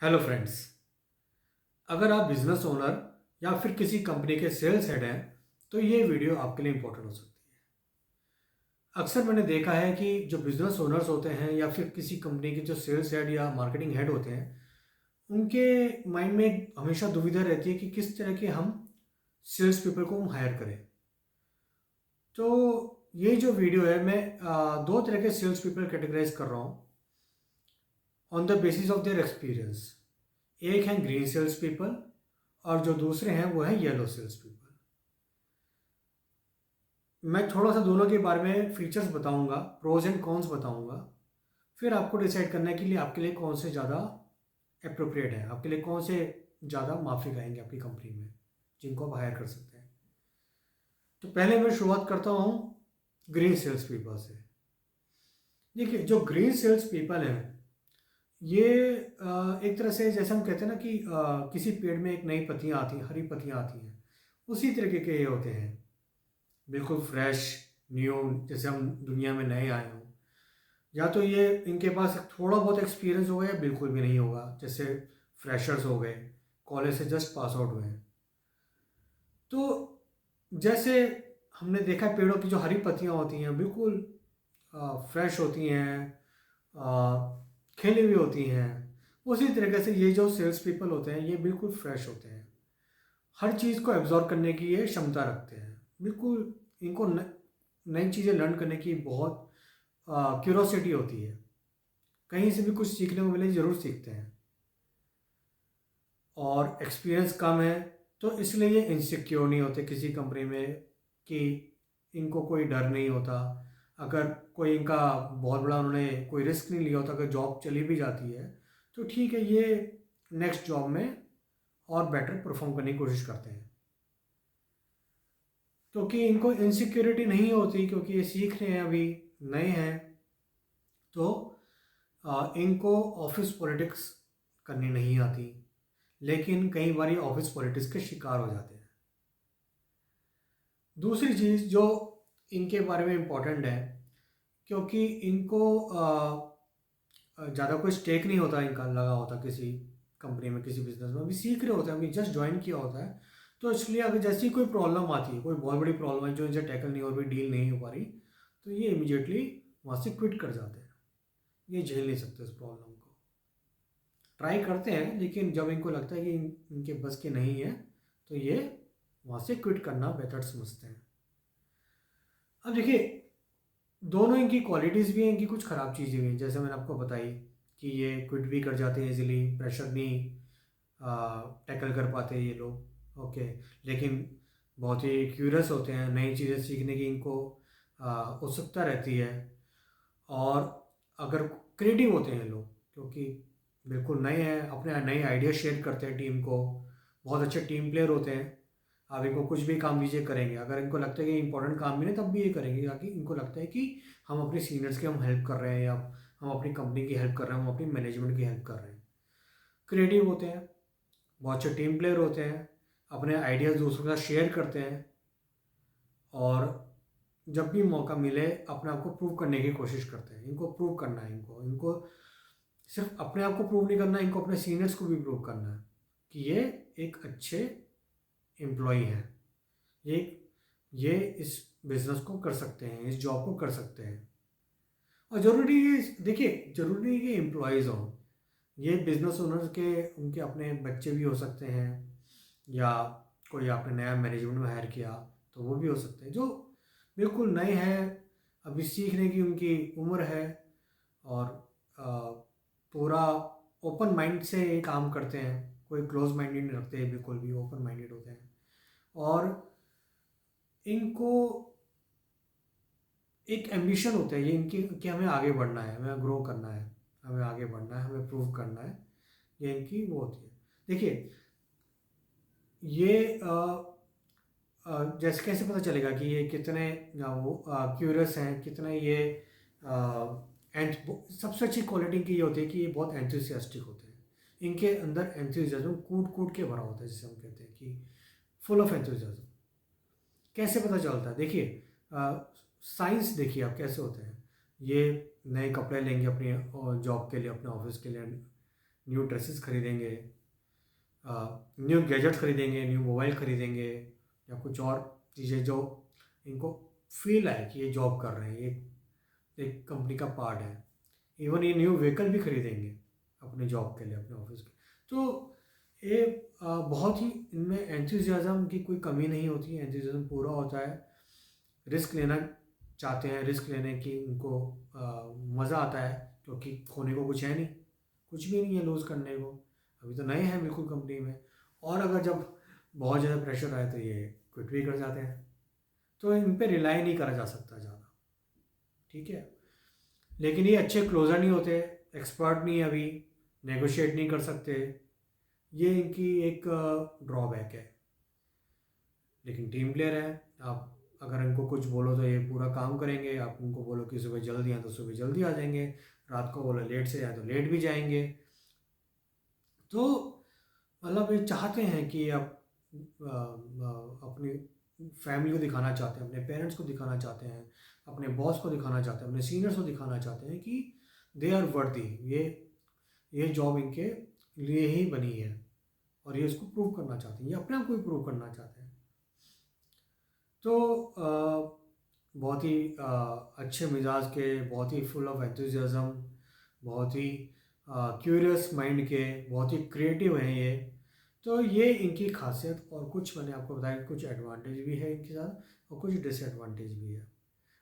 Hello friends. अगर आप business owner या फिर किसी कंपनी के सेल्स हेड हैं तो ये वीडियो आपके लिए इम्पोर्टेंट हो सकती है। अक्सर मैंने देखा है कि जो बिजनेस ओनर्स होते हैं या फिर किसी कंपनी के जो सेल्स हेड या मार्केटिंग हेड होते हैं उनके माइंड में हमेशा दुविधा रहती है कि किस तरह के हम सेल्स पीपल को हम हायर करें। तो ये जो वीडियो है मैं दो तरह के सेल्स पीपल कैटेगराइज कर रहा हूँ on the basis of their experience. एक हैं ग्रीन सेल्स पीपल और जो दूसरे हैं वो हैं येलो सेल्स पीपल। मैं थोड़ा सा दोनों के बारे में फीचर्स बताऊंगा, प्रोज एंड कॉन्स बताऊंगा। फिर आपको डिसाइड करना है कि लिए आपके लिए कौन से ज़्यादा अप्रोप्रिएट है, आपके लिए कौन से ज़्यादा माफिक आएंगे आपकी कंपनी में, जिनको आप हायर कर सकते हैं। तो पहले मैं शुरुआत करता हूँ ग्रीन सेल्स पीपल से। देखिए, जो ग्रीन सेल्स पीपल हैं ये एक तरह से जैसे हम कहते हैं ना कि किसी पेड़ में एक नई पत्तियाँ आती हैं, हरी पत्तियाँ आती हैं, उसी तरीके के ये होते हैं। बिल्कुल फ्रेश, न्यू, जैसे हम दुनिया में नए आए हों। या तो ये इनके पास थोड़ा बहुत एक्सपीरियंस होगा या बिल्कुल भी नहीं होगा, जैसे फ्रेशर्स हो गए, कॉलेज से जस्ट पास आउट हुए हैं। तो जैसे हमने देखा है पेड़ों की जो हरी पत्तियाँ होती हैं बिल्कुल फ्रेश होती हैं, खिली हुई होती हैं। उसी तरीके से ये जो सेल्स पीपल होते हैं ये बिल्कुल फ्रेश होते हैं, हर चीज़ को एब्जॉर्व करने की ये क्षमता रखते हैं। बिल्कुल इनको नई चीज़ें लर्न करने की बहुत क्यूरोसिटी होती है। कहीं से भी कुछ सीखने को मिले ज़रूर सीखते हैं। और एक्सपीरियंस कम है तो इसलिए ये इनसिक्योर नहीं होते किसी कंपनी में, कि इनको कोई डर नहीं होता। अगर कोई इनका बहुत बड़ा उन्होंने कोई रिस्क नहीं लिया होता, अगर जॉब चली भी जाती है तो ठीक है, ये नेक्स्ट जॉब में और बेटर परफॉर्म करने की कोशिश करते हैं। क्योंकि इनको इनसिक्योरिटी नहीं होती, क्योंकि ये सीख रहे हैं, अभी नए हैं। तो इनको ऑफिस पॉलिटिक्स करनी नहीं आती, लेकिन कई बार ऑफिस पॉलिटिक्स के शिकार हो जाते हैं। दूसरी चीज़ जो इनके बारे में इम्पोर्टेंट है, क्योंकि इनको ज़्यादा कोई स्टेक नहीं होता इनका लगा होता किसी कंपनी में, किसी बिजनेस में, अभी सीख रहे होते हैं, अभी जस्ट ज्वाइन किया होता है। तो इसलिए अगर जैसी कोई प्रॉब्लम आती है, कोई बहुत बड़ी प्रॉब्लम है जो इनसे टैकल नहीं हो रही, डील नहीं हो पा रही, तो ये इमीडिएटली वहाँ से क्विट कर जाते हैं। ये झेल नहीं सकते उस प्रॉब्लम को, ट्राई करते हैं, लेकिन जब इनको लगता है कि इनके बस के नहीं है तो ये वहाँ से क्विट करना बेहतर समझते हैं। अब देखिए, दोनों इनकी क्वालिटीज़ भी हैं, इनकी कुछ ख़राब चीज़ें भी हैं। जैसे मैंने आपको बताई कि ये क्विट भी कर जाते हैं इजीली, प्रेशर नहीं टैकल कर पाते ये लोग, ओके। लेकिन बहुत ही क्यूरियस होते हैं, नई चीज़ें सीखने की इनको उत्सुकता रहती है। और अगर क्रिएटिव होते हैं लोग, क्योंकि बिल्कुल नए हैं, अपने नए आइडिया शेयर करते हैं टीम को, बहुत अच्छे टीम प्लेयर होते हैं। आप इनको कुछ भी काम दीजिए करेंगे, अगर इनको लगता है कि इंपॉर्टेंट काम भी नहीं तब भी ये करेंगे, ताकि इनको लगता है कि हम अपने सीनियर्स की हम हेल्प कर रहे हैं, या हम अपनी कंपनी की हेल्प कर रहे हैं, हम अपनी मैनेजमेंट की हेल्प कर रहे हैं। क्रिएटिव होते हैं, बहुत अच्छे टीम प्लेयर होते हैं, अपने आइडियाज़ दूसरों के साथ शेयर करते हैं, और जब भी मौका मिले अपने आप को प्रूव करने की कोशिश करते हैं। इनको प्रूव करना है, इनको इनको सिर्फ अपने आप को प्रूव नहीं करना, इनको अपने सीनियर्स को भी प्रूव करना है कि ये एक अच्छे एम्प्लॉई हैं, ये ये इस बिज़नेस को कर सकते हैं, इस जॉब को कर सकते हैं। और ज़रूरी ये देखिए, ज़रूरी नहीं कि एम्प्लॉयज़ हों, ये बिज़नेस ओनर्स के उनके अपने बच्चे भी हो सकते हैं, या कोई आपने नया मैनेजमेंट में हायर किया तो वो भी हो सकते हैं, जो बिल्कुल नए हैं, अभी सीखने की उनकी उम्र है, और पूरा ओपन माइंड से ये काम करते हैं, कोई क्लोज माइंडेड नहीं रखते, बिल्कुल भी ओपन माइंडेड होते हैं। और इनको एक एम्बिशन होता है ये इनकी, कि हमें आगे बढ़ना है, हमें ग्रो करना है, हमें आगे बढ़ना है, हमें प्रूव करना है। ये इनकी वो होती है। देखिए, ये जैसे कैसे पता चलेगा कि ये कितने वो क्यूरियस हैं, कितने ये एंड सबसे अच्छी क्वालिटी इनकी ये होती है कि ये बहुत एंथुसियास्टिक होते हैं। इनके अंदर एंथुसियाज्म कूट कूट के भरा होता है, जिसे हम कहते हैं कि फुल ऑफ एंथुसियाज्म। कैसे पता चलता है? देखिए, साइंस देखिए आप कैसे होते हैं। ये नए कपड़े लेंगे अपनी जॉब के लिए, अपने ऑफिस के लिए, न्यू ड्रेसेस खरीदेंगे, न्यू गैजेट खरीदेंगे, न्यू मोबाइल खरीदेंगे, या कुछ और चीज़ें जो इनको फील है कि ये जॉब कर रहे हैं, ये एक कंपनी का पार्ट है। इवन ये न्यू व्हीकल भी खरीदेंगे अपने जॉब के लिए, अपने ऑफिस के। तो ये बहुत ही इनमें एंथुजियाज्म की कोई कमी नहीं होती है, एंथुजियाज्म पूरा होता है। रिस्क लेना चाहते हैं, रिस्क लेने की उनको मज़ा आता है, क्योंकि खोने को कुछ है नहीं, कुछ भी नहीं है लूज़ करने को। अभी तो नए हैं बिल्कुल कंपनी में, और अगर जब बहुत ज़्यादा प्रेशर आए तो ये क्विट भी कर जाते हैं। तो इन पे रिलाई नहीं करा जा सकता ज़्यादा, ठीक है। लेकिन ये अच्छे क्लोजर नहीं होते, एक्सपर्ट नहीं है, अभी नेगोशिएट नहीं कर सकते, ये इनकी एक ड्रॉबैक है। लेकिन टीम प्लेयर है, आप अगर इनको कुछ बोलो तो ये पूरा काम करेंगे। आप उनको बोलो कि सुबह जल्दी आए तो सुबह जल्दी आ जाएंगे, रात को बोलो लेट से आए तो लेट भी जाएंगे। तो मतलब ये चाहते हैं कि आप अपनी फैमिली को दिखाना चाहते हैं, अपने पेरेंट्स को दिखाना चाहते हैं, अपने बॉस को दिखाना चाहते हैं, अपने सीनियर्स को दिखाना चाहते हैं कि दे आर वर्दी, ये जॉब इनके लिए ही बनी है, और ये इसको प्रूव करना चाहते हैं, ये अपने आप को ही प्रूव करना चाहते हैं। तो बहुत ही अच्छे मिजाज के, बहुत ही फुल ऑफ एंथुजियाज्म, बहुत ही क्यूरियस माइंड के, बहुत ही क्रिएटिव हैं ये। तो ये इनकी खासियत, और कुछ मैंने आपको बताया कुछ एडवांटेज भी है इनके साथ और कुछ डिसएडवांटेज भी है।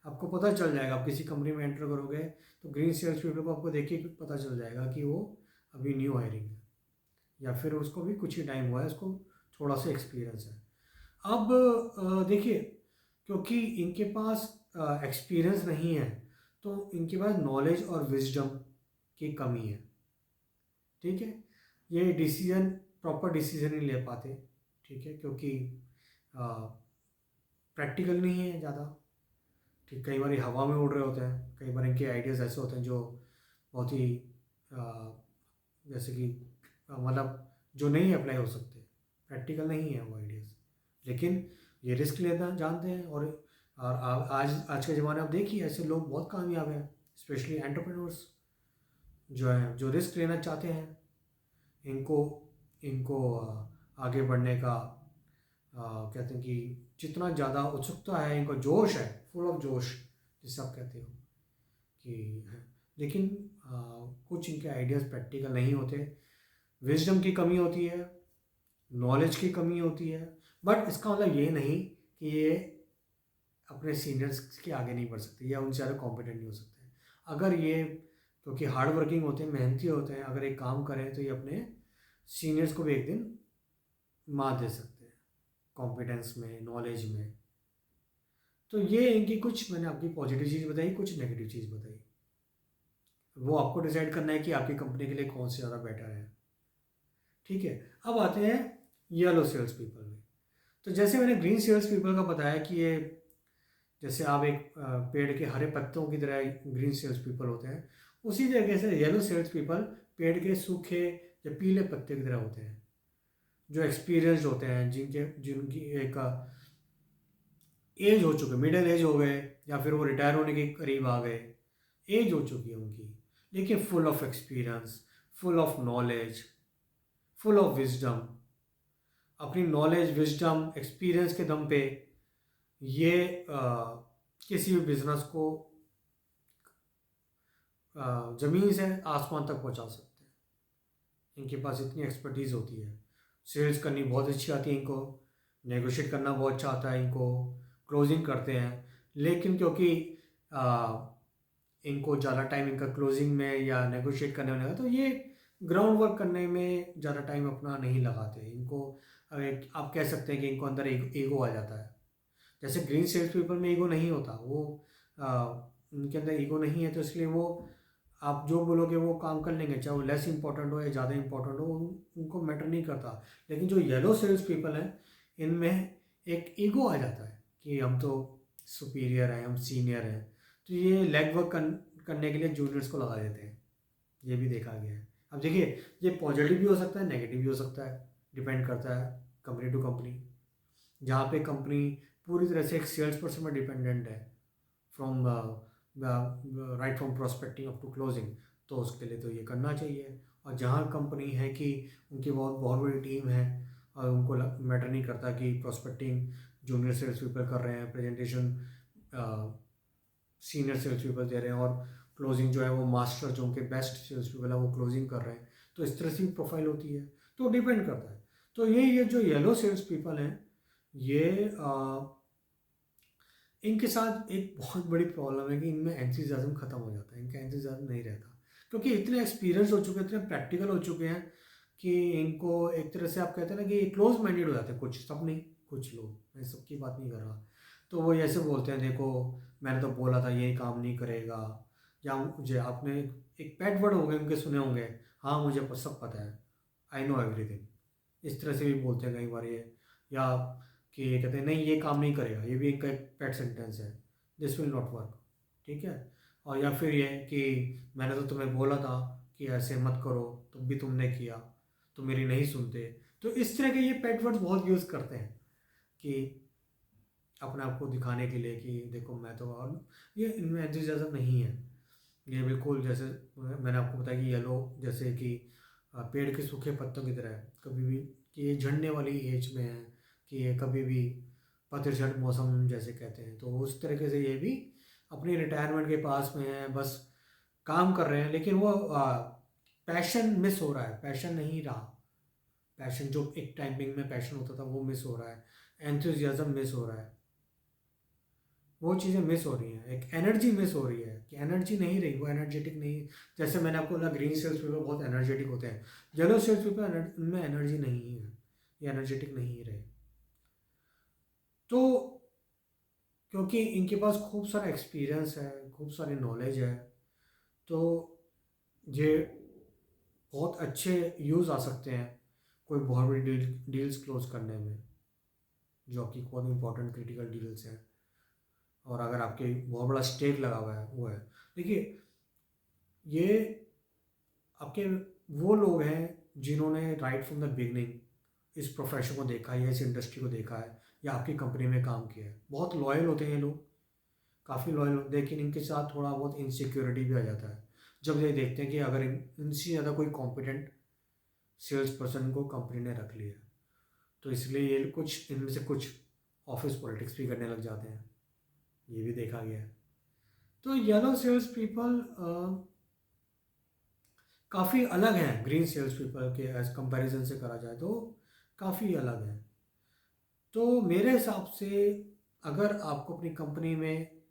आपको पता चल जाएगा, आप किसी कंपनी में एंटर करोगे तो ग्रीन सेल्स पीपल को आपको देख के पता चल जाएगा कि वो अभी न्यू हायरिंग है, या फिर उसको भी कुछ ही टाइम हुआ है, उसको थोड़ा सा एक्सपीरियंस है। अब देखिए, क्योंकि इनके पास एक्सपीरियंस नहीं है, तो इनके पास नॉलेज और विजडम की कमी है, ठीक है। ये डिसीजन, प्रॉपर डिसीजन नहीं ले पाते, ठीक है, क्योंकि प्रैक्टिकल नहीं है ज़्यादा, ठीक। कई बार ये हवा में उड़ रहे होते हैं, कई बार इनके आइडियाज़ ऐसे होते हैं जो बहुत ही जैसे कि मतलब जो नहीं अप्लाई हो सकते, प्रैक्टिकल नहीं है वो आइडियाज़। लेकिन ये रिस्क लेना जानते हैं, और आज के ज़माने में आप देखिए ऐसे लोग बहुत कामयाब हैं, स्पेशली एंटरप्रेन्योर्स जो हैं, जो रिस्क लेना चाहते हैं। इनको इनको आगे बढ़ने का कहते हैं कि जितना ज़्यादा उत्सुकता है, इनको जोश है, फुल ऑफ जोश जिसे आप कहते हो कि है। लेकिन कुछ इनके आइडियाज़ प्रैक्टिकल नहीं होते, विजडम की कमी होती है, नॉलेज की कमी होती है। बट इसका मतलब ये नहीं कि ये अपने सीनियर्स के आगे नहीं बढ़ सकते या उनसे ज़्यादा कॉम्पिटेंट नहीं हो सकते। अगर ये, क्योंकि हार्ड वर्किंग होते हैं, मेहनती होते हैं, अगर एक काम करें तो ये अपने सीनियर्स को भी एक दिन मात दे सकते हैं, कॉम्पिटेंस में, नॉलेज में। तो ये इनकी कुछ मैंने आपकी पॉजिटिव चीज़ बताई, कुछ नेगेटिव चीज़ बताई। वो आपको डिसाइड करना है कि आपकी कंपनी के लिए कौन से ज़्यादा बेटर है, ठीक है। अब आते हैं येलो सेल्स पीपल में। तो जैसे मैंने ग्रीन सेल्स पीपल का बताया कि ये जैसे आप एक पेड़ के हरे पत्तों की तरह ग्रीन सेल्स पीपल होते हैं, उसी तरीके से येलो सेल्स पीपल पेड़ के सूखे या पीले पत्ते की तरह होते हैं, जो एक्सपीरियंस्ड होते हैं, जिनकी एक एज हो चुकी, मिडिल एज हो गए, या फिर वो रिटायर होने के करीब आ गए, एज हो चुकी है उनकी, लेकिन full of experience, full of knowledge, full of wisdom. अपनी नॉलेज, विजडम, एक्सपीरियंस के दम पे ये किसी भी बिजनेस को ज़मीन से आसमान तक पहुंचा सकते हैं। इनके पास इतनी एक्सपर्टीज़ होती है, सेल्स करनी बहुत अच्छी आती है इनको, नेगोशिएट करना बहुत अच्छा आता है इनको, क्लोजिंग करते हैं। लेकिन क्योंकि इनको ज़्यादा टाइम इनका क्लोजिंग में या नेगोशिएट करने में लगा, तो ये ग्राउंड वर्क करने में ज़्यादा टाइम अपना नहीं लगाते। इनको आप कह सकते हैं कि इनको अंदर ईगो आ जाता है। जैसे ग्रीन सेल्स पीपल में ईगो नहीं होता, वो उनके अंदर ईगो नहीं है, तो इसलिए वो आप जो बोलोगे वो काम कर लेंगे, चाहे वो लेस इंपॉर्टेंट हो या ज़्यादा इंपॉर्टेंट हो, उनको मैटर नहीं करता। लेकिन जो येलो सेल्स पीपल हैं, इनमें एक ईगो आ जाता है कि हम तो सुपीरियर हैं, हम सीनियर हैं, तो ये लेग वर्क करने के लिए जूनियर्स को लगा देते हैं। ये भी देखा गया है। अब देखिए, ये पॉजिटिव भी हो सकता है, नेगेटिव भी हो सकता है, डिपेंड करता है कंपनी टू कंपनी। जहाँ पे कंपनी पूरी तरह से एक सेल्स पर्सन में डिपेंडेंट है, from right from prospecting up to closing, तो उसके लिए तो ये करना चाहिए। और जहाँ कंपनी है कि उनकी बहुत बहुत बड़ी टीम है और उनको मैटर नहीं करता कि प्रोस्पेक्टिंग जूनियर सेल्स पीपल कर रहे हैं, प्रेजेंटेशन सीनियर सेल्स पीपल दे रहे हैं और क्लोजिंग जो है वो मास्टर जो उनके बेस्ट सेल्स पीपल है वो क्लोजिंग कर रहे हैं, तो इस तरह से भी प्रोफाइल होती है। तो डिपेंड करता है। तो ये जो येलो सेल्स पीपल हैं ये इनके साथ एक बहुत बड़ी प्रॉब्लम है कि इनमें एंथुसियाज्म खत्म हो जाता है, इनका एंथुसियाज्म नहीं रहता क्योंकि इतने एक्सपीरियंस हो चुके हैं, इतने प्रैक्टिकल हो चुके हैं कि इनको एक तरह से आप कहते हैं ना कि क्लोज माइंडेड हो जाते हैं, कुछ सब नहीं, कुछ लोग, मैं सबकी बात नहीं कर रहा। तो वो ऐसे बोलते हैं, देखो मैंने तो बोला था ये काम नहीं करेगा, या मुझे आपने एक पेट वर्ड हो गए उनके सुने होंगे, हाँ मुझे सब पता है, आई नो एवरीथिंग, इस तरह से भी बोलते हैं कई बार ये। या कि ये कहते हैं नहीं ये काम नहीं करेगा, ये भी एक पेट सेंटेंस है, दिस विल नॉट वर्क, ठीक है। और या फिर ये कि मैंने तो तुम्हें बोला था कि ऐसे मत करो, तुम भी तुमने किया, तो मेरी नहीं सुनते। तो इस तरह के ये पेट वर्ड्स बहुत यूज़ करते हैं कि अपने आप को दिखाने के लिए कि देखो मैं तो, और ये इनमें एंथुसियाज्म नहीं है। ये बिल्कुल जैसे मैंने आपको बताया कि येलो जैसे कि पेड़ के सूखे पत्तों की तरह है, कभी भी कि ये झड़ने वाली एज में है, कि ये कभी भी पतझड़ मौसम जैसे कहते हैं, तो उस तरीके से ये भी अपनी रिटायरमेंट के पास में है, बस काम कर रहे हैं, लेकिन वो पैशन मिस हो रहा है, पैशन नहीं रहा, पैशन जो एक टाइमिंग में पैशन होता था वो मिस हो रहा है, एंथुजियाज्म मिस हो रहा है, वो चीज़ें मिस हो रही हैं, एक एनर्जी मिस हो रही है कि एनर्जी नहीं रही, वो एनर्जेटिक नहीं। जैसे मैंने आपको बोला ग्रीन सेल्स पीपल बहुत एनर्जेटिक होते हैं, येलो सेल्स पीपल उनमें एनर्जी नहीं है, ये एनर्जेटिक नहीं रहे। तो क्योंकि इनके पास खूब सारा एक्सपीरियंस है, खूब सारी नॉलेज है, तो ये बहुत अच्छे यूज़ आ सकते हैं कोई बहुत बड़ी डील्स क्लोज करने में, जो आपकी बहुत इंपॉर्टेंट क्रिटिकल डील्स हैं, और अगर आपके बहुत बड़ा स्टेक लगा हुआ है वो है। देखिए ये आपके वो लोग हैं जिन्होंने राइट फ्रॉम द बिगनिंग इस प्रोफेशन को देखा है या इस इंडस्ट्री को देखा है या आपकी कंपनी में काम किया है, बहुत लॉयल होते हैं ये लोग, काफ़ी लॉयल होते हैं, लेकिन इनके साथ थोड़ा बहुत इनसिक्योरिटी भी आ जाता है जब ये देखते हैं कि अगर इनसे ज़्यादा कोई कॉम्पिटेंट सेल्स पर्सन को कंपनी ने रख लिया, तो इसलिए ये कुछ इनमें से कुछ ऑफिस पॉलिटिक्स भी करने लग जाते हैं, ये भी देखा गया है। तो येलो सेल्स पीपल काफ़ी अलग हैं ग्रीन सेल्स पीपल के, एज कंपैरिजन से करा जाए तो काफ़ी अलग हैं। तो मेरे हिसाब से अगर आपको अपनी कंपनी में,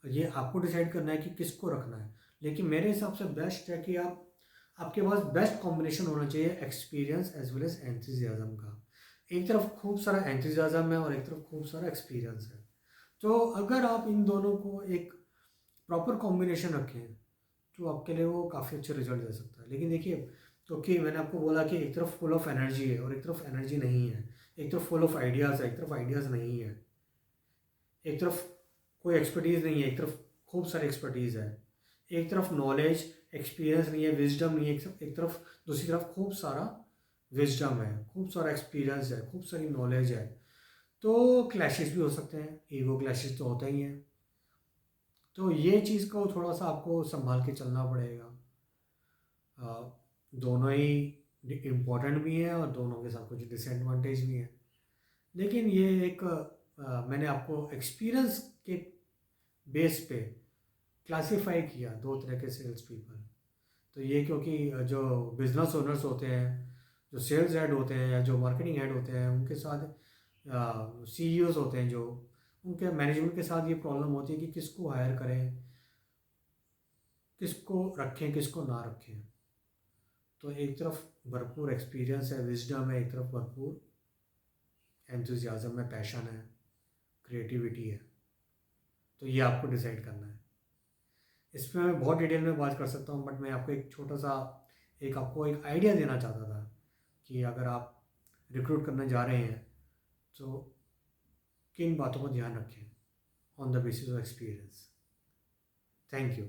ये आपको डिसाइड करना है कि किसको रखना है, लेकिन मेरे हिसाब से बेस्ट है कि आपके पास बेस्ट कॉम्बिनेशन होना चाहिए experience as well as enthusiasm का। एक तरफ खूब सारा एंथुजियाज्म है और एक तरफ खूब सारा एक्सपीरियंस है, तो अगर आप इन दोनों को एक प्रॉपर कॉम्बिनेशन रखें तो आपके लिए वो काफ़ी अच्छे रिजल्ट दे सकता है। लेकिन देखिए, क्योंकि मैंने आपको बोला कि एक तरफ फुल ऑफ एनर्जी है और एक तरफ एनर्जी नहीं है, एक तरफ फुल ऑफ आइडियाज़ है, एक तरफ आइडियाज़ नहीं है, एक तरफ कोई एक्सपर्टीज़ नहीं है, एक तरफ खूब सारी एक्सपर्टीज़ है, एक तरफ नॉलेज एक्सपीरियंस नहीं है, विजडम नहीं है, एक तरफ, दूसरी तरफ खूब सारा विजडम है, खूब सारा एक्सपीरियंस है, खूब सारी नॉलेज है, तो क्लैशेस भी हो सकते हैं, ईगो क्लैशेस तो होते ही हैं। तो ये चीज़ को थोड़ा सा आपको संभाल के चलना पड़ेगा। दोनों ही इम्पोर्टेंट भी हैं और दोनों के साथ कुछ डिसएडवांटेज भी हैं, लेकिन ये एक मैंने आपको एक्सपीरियंस के बेस पे क्लासिफाई किया दो तरह के सेल्स पीपल। तो ये क्योंकि जो बिजनेस ओनर्स होते हैं, जो सेल्स हेड होते हैं या जो मार्केटिंग हेड होते हैं, उनके साथ सीईओज होते हैं, जो उनके मैनेजमेंट के साथ ये प्रॉब्लम होती है कि किसको हायर करें, किसको रखें, किसको ना रखें। तो एक तरफ भरपूर एक्सपीरियंस है, विजडम है, एक तरफ भरपूर एंथुजियाज्म है, पैशन है, क्रिएटिविटी है, तो ये आपको डिसाइड करना है। इसमें मैं बहुत डिटेल में बात कर सकता हूँ, बट मैं आपको एक छोटा सा आपको एक आइडिया देना चाहता था कि अगर आप रिक्रूट करने जा रहे हैं तो किन बातों को ध्यान रखें on the basis of experience. Thank you.